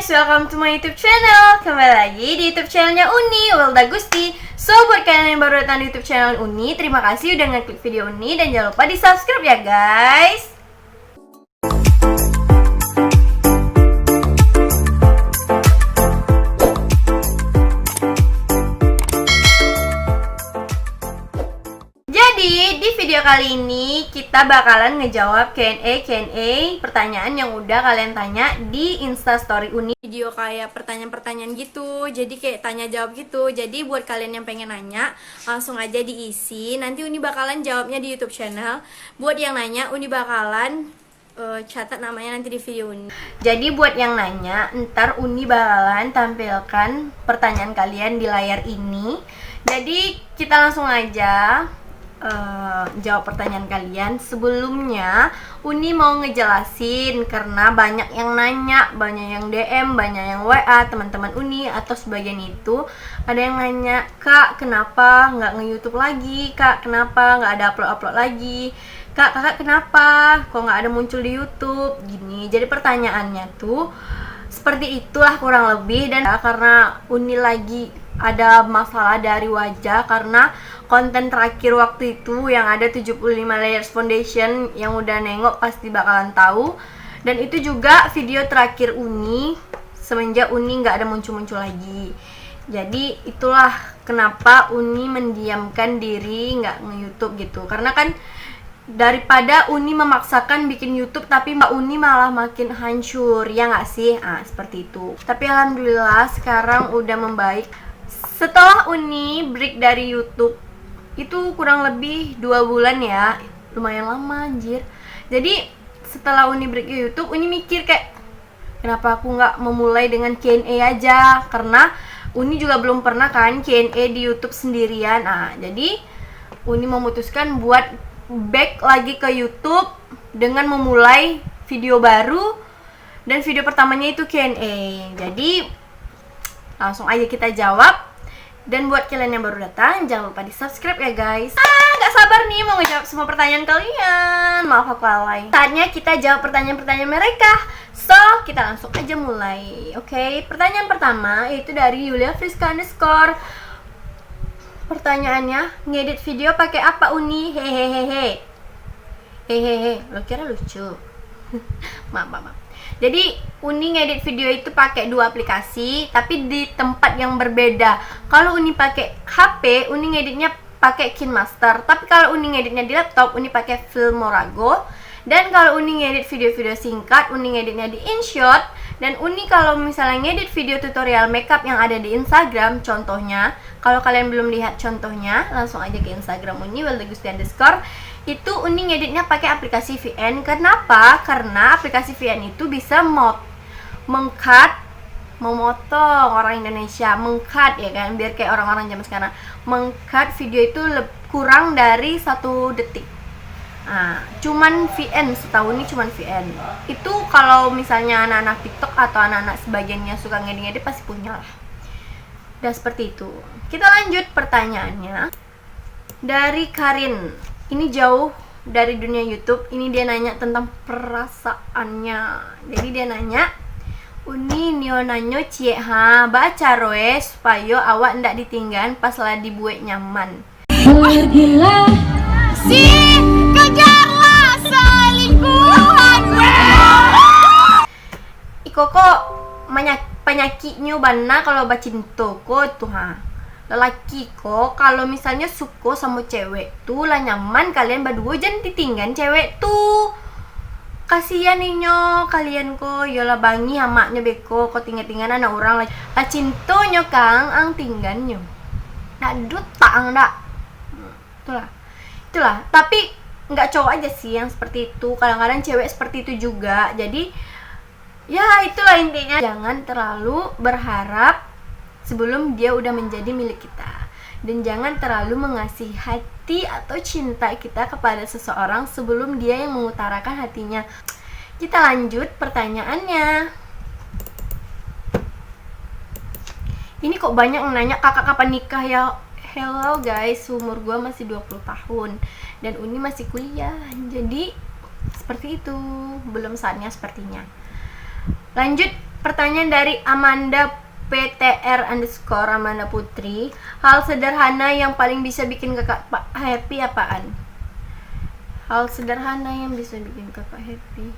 welcome to my YouTube channel. Kembali lagi di YouTube channelnya Uni, Wilda Gusti. So, buat kalian yang baru datang di YouTube channel Uni, terima kasih udah ngeklik video Uni. Dan jangan lupa di subscribe ya guys. Jadi, di video kali ini kita bakalan ngejawab Q&A pertanyaan yang udah kalian tanya di Instastory Uni. Video kayak pertanyaan-pertanyaan gitu, jadi kayak tanya jawab gitu. Jadi buat kalian yang pengen nanya, langsung aja diisi. Nanti Uni bakalan jawabnya di YouTube channel. Buat yang nanya, Uni bakalan catat namanya nanti di video Uni. Jadi buat yang nanya, ntar Uni bakalan tampilkan pertanyaan kalian di layar ini. Jadi kita langsung aja jawab pertanyaan kalian. Sebelumnya Uni mau ngejelasin karena banyak yang nanya, banyak yang DM, banyak yang WA teman-teman Uni atau sebagian itu ada yang nanya, "Kak, kenapa nggak nge-YouTube lagi? Kak, kenapa nggak ada upload lagi? Kak, kakak kenapa kok nggak ada muncul di YouTube?" Gini. Jadi pertanyaannya tuh seperti itulah kurang lebih. Dan karena Uni lagi ada masalah dari wajah, karena konten terakhir waktu itu yang ada 75 layers foundation, yang udah nengok pasti bakalan tahu. Dan itu juga video terakhir Uni semenjak Uni nggak ada muncul-muncul lagi. Jadi itulah kenapa Uni mendiamkan diri nggak nge-YouTube gitu. Karena kan daripada Uni memaksakan bikin YouTube tapi Mbak Uni malah makin hancur, ya nggak sih? Seperti itu. Tapi alhamdulillah sekarang udah membaik. Setelah Uni break dari YouTube itu kurang lebih 2 bulan ya, lumayan lama anjir. Jadi setelah Uni break di YouTube, Uni mikir kayak, kenapa aku nggak memulai dengan Q&A aja? Karena Uni juga belum pernah kan Q&A di YouTube sendirian. Jadi Uni memutuskan buat back lagi ke YouTube dengan memulai video baru, dan video pertamanya itu Q&A. Jadi langsung aja kita jawab. Dan buat kalian yang baru datang, jangan lupa di subscribe ya guys. Gak sabar nih mau ngejawab semua pertanyaan kalian. Maaf aku lalai. Saatnya kita jawab pertanyaan-pertanyaan mereka. So, kita langsung aja mulai. Oke, pertanyaan pertama yaitu dari Yulia Friska _ Pertanyaannya, ngedit video pakai apa Uni? Hehehe. Lo kira lucu? maaf. Jadi Uni ngedit video itu pakai 2 aplikasi, tapi di tempat yang berbeda. Kalau Uni pakai HP, Uni ngeditnya pakai KineMaster. Tapi kalau Uni ngeditnya di laptop, Uni pakai Filmora Go. Dan kalau Uni ngedit video-video singkat, Uni ngeditnya di InShot. Dan Uni kalau misalnya ngedit video tutorial makeup yang ada di Instagram, contohnya, kalau kalian belum lihat contohnya, langsung aja ke Instagram Uni, wildagusti_. Itu Uni ngeditnya pakai aplikasi VN. Kenapa? Karena aplikasi VN itu bisa memotong orang Indonesia, mengcut ya kan, biar kayak orang-orang zaman sekarang, mengcut video itu kurang dari 1 detik. Cuman VN, setahu ini cuman VN. Itu kalau misalnya anak-anak TikTok atau anak-anak sebagiannya suka ngedit-ngedit pasti punya lah. Dan seperti itu. Kita lanjut pertanyaannya dari Karin. Ini jauh dari dunia YouTube. Ini dia nanya tentang perasaannya. Jadi dia nanya, Uni nio nanyo cie baca roe supaya awak ndak ditinggal pas lah dibuat nyaman. Pergilah si kejarlah selingkuhan. Iko kok penyakitnya bana kalau bacinto kok tuh lelaki kok kalau misalnya suka sama cewek tuh lah nyaman kalian berdua, jangan ditinggal cewek tuh. Kasihan ninyo kalian kok yola bangi hamaknya beko kok tinggal anak orang lah cinto nyo kang ang tinggalnya nak dut tak ang dak. Itulah tapi nggak cowok aja sih yang seperti itu, kadang-kadang cewek seperti itu juga. Jadi ya itulah intinya, jangan terlalu berharap sebelum dia udah menjadi milik kita. Dan jangan terlalu mengasihi hati atau cinta kita kepada seseorang sebelum dia yang mengutarakan hatinya. Kita lanjut pertanyaannya. Ini kok banyak yang nanya, kakak kapan nikah ya? Hello guys, umur gue masih 20 tahun dan Uni masih kuliah. Jadi seperti itu, belum saatnya sepertinya. Lanjut Pertanyaan dari Amanda PTR underscore Amanda Putri. Hal sederhana yang paling bisa bikin kakak happy apaan? Hal sederhana yang bisa bikin kakak happy,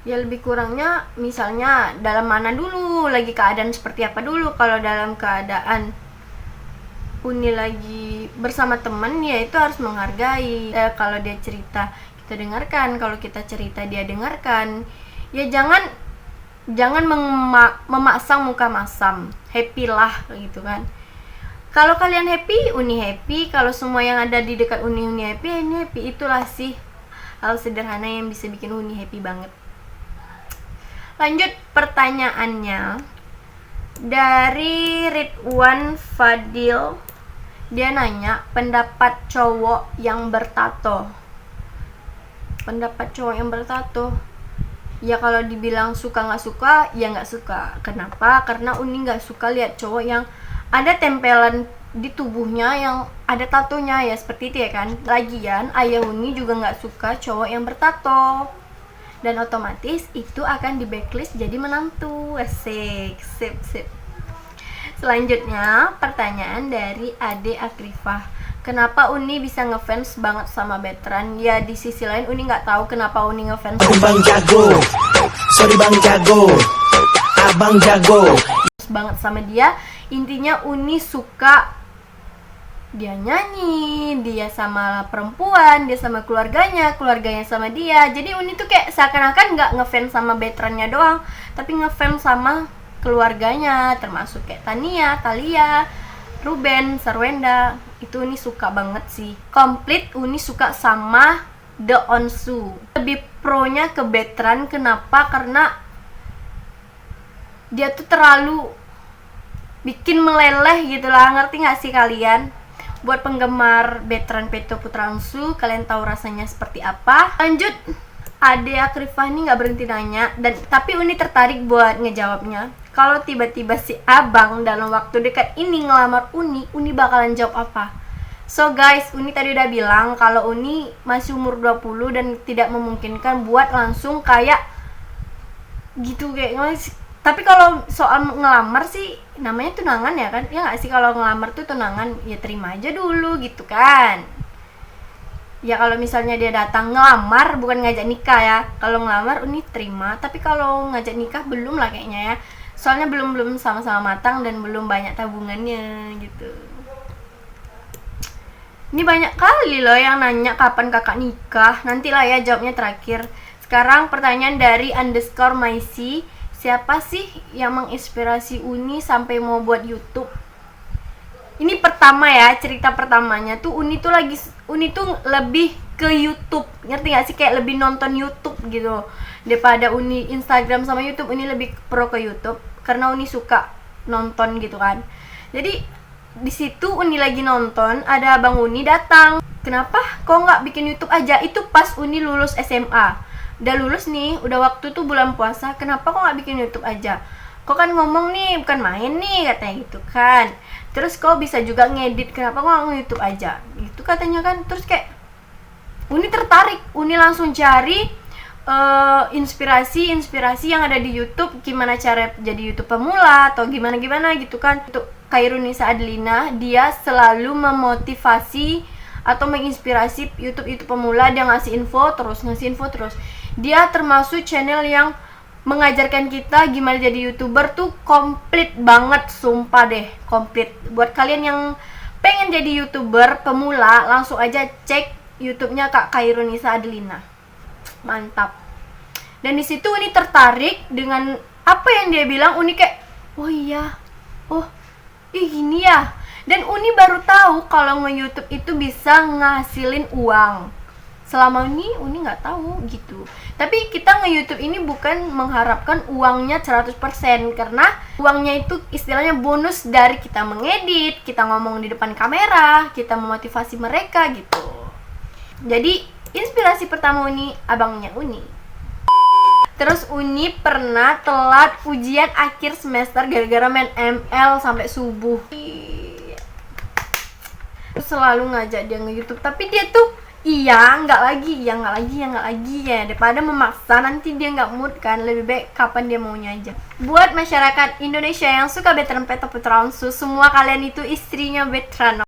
ya lebih kurangnya misalnya dalam mana dulu, lagi keadaan seperti apa dulu. Kalau dalam keadaan Uni lagi bersama temen, ya itu harus menghargai. Kalau dia cerita kita dengarkan, kalau kita cerita dia dengarkan. Ya jangan memasang muka masam, happy lah gitu kan. Kalau kalian happy, Uni happy. Kalau semua yang ada di dekat Uni happy, ini happy. Itulah sih hal sederhana yang bisa bikin Uni happy banget. Lanjut pertanyaannya dari Ridwan Fadil. Dia nanya pendapat cowok yang bertato. Pendapat cowok yang bertato, ya kalau dibilang suka nggak suka, ya nggak suka. Kenapa? Karena Uni nggak suka lihat cowok yang ada tempelan di tubuhnya yang ada tatonya, ya seperti itu ya kan. Lagian ayah Uni juga nggak suka cowok yang bertato, dan otomatis itu akan di backlist jadi menantu. Asik, sip. Selanjutnya pertanyaan dari Ade Akrifah. Kenapa Uni bisa ngefans banget sama Betran? Ya di sisi lain Uni nggak tahu kenapa Uni ngefans Bang jago, sorry Bang jago, Abang jago banget sama dia. Intinya Uni suka dia nyanyi, dia sama perempuan, dia sama keluarganya sama dia. Jadi Uni tuh kayak seakan-akan nggak ngefans sama Betrannya doang, tapi ngefans sama keluarganya, termasuk kayak Tania, Thalia, Ruben, Sarwenda. Itu Uni suka banget sih. Komplit Uni suka sama The Onsu. Lebih pro-nya ke Betran. Kenapa? Karena dia tuh terlalu bikin meleleh gitu lah. Ngerti gak sih kalian? Buat penggemar Betran Peto Putra Onsu, kalian tahu rasanya seperti apa. Lanjut, Ade Akrifah ini gak berhenti nanya, tapi Uni tertarik buat ngejawabnya. Kalau tiba-tiba si abang dalam waktu dekat ini ngelamar Uni bakalan jawab apa? So guys, Uni tadi udah bilang kalau Uni masih umur 20 dan tidak memungkinkan buat langsung kayak gitu kayak. Tapi kalau soal ngelamar sih namanya tunangan ya kan? Ya nggak sih, kalau ngelamar tuh tunangan, ya terima aja dulu gitu kan. Ya kalau misalnya dia datang ngelamar, bukan ngajak nikah ya. Kalau ngelamar Uni terima, tapi kalau ngajak nikah belum lah kayaknya ya. Soalnya belum sama-sama matang dan belum banyak tabungannya gitu. Ini banyak kali loh yang nanya kapan kakak nikah. Nantilah ya jawabnya terakhir. Sekarang pertanyaan dari underscore Maisi. Siapa sih yang menginspirasi Uni sampai mau buat YouTube? Ini pertama ya, cerita pertamanya tuh Uni tuh lebih ke YouTube. Ngerti gak sih, kayak lebih nonton YouTube gitu. Daripada Uni Instagram sama YouTube, Uni lebih pro ke YouTube karena Uni suka nonton gitu kan. Jadi di situ Uni lagi nonton, ada Abang Uni datang. Kenapa kok nggak bikin YouTube aja? Itu pas Uni lulus SMA. Udah lulus nih, udah waktu tuh bulan puasa. Kenapa kok nggak bikin YouTube aja? Kok kan ngomong nih, bukan main nih, katanya gitu kan. Terus kok bisa juga ngedit, kenapa kok nggak nge-YouTube aja? Gitu katanya kan. Terus kayak Uni tertarik, Uni langsung cari inspirasi yang ada di YouTube, gimana cara jadi YouTube pemula atau gimana gitu kan. Untuk Khairunisa Adelina, dia selalu memotivasi atau menginspirasi YouTube pemula. Dia ngasih info terus. Dia termasuk channel yang mengajarkan kita gimana jadi YouTuber tuh komplit banget, sumpah deh, komplit. Buat kalian yang pengen jadi YouTuber pemula, langsung aja cek YouTube-nya Kak Khairunisa Adelina. Mantap. Dan di situ Uni tertarik dengan apa yang dia bilang. Uni kayak, oh iya, gini ya. Dan Uni baru tahu kalau nge-YouTube itu bisa ngasilin uang. Selama ini Uni nggak tahu gitu. Tapi kita nge-YouTube ini bukan mengharapkan uangnya 100%, karena uangnya itu istilahnya bonus dari kita mengedit, kita ngomong di depan kamera, kita memotivasi mereka gitu. Jadi inspirasi pertama Uni, abangnya Uni. Terus Uni pernah telat ujian akhir semester gara-gara main ML sampai subuh. Selalu ngajak dia nge-YouTube, tapi dia tuh Iya, nggak lagi ya. Daripada memaksa nanti dia nggak mood kan, lebih baik kapan dia maunya aja. Buat masyarakat Indonesia yang suka veteran Peto Putra Onsu, semua kalian itu istrinya veteran.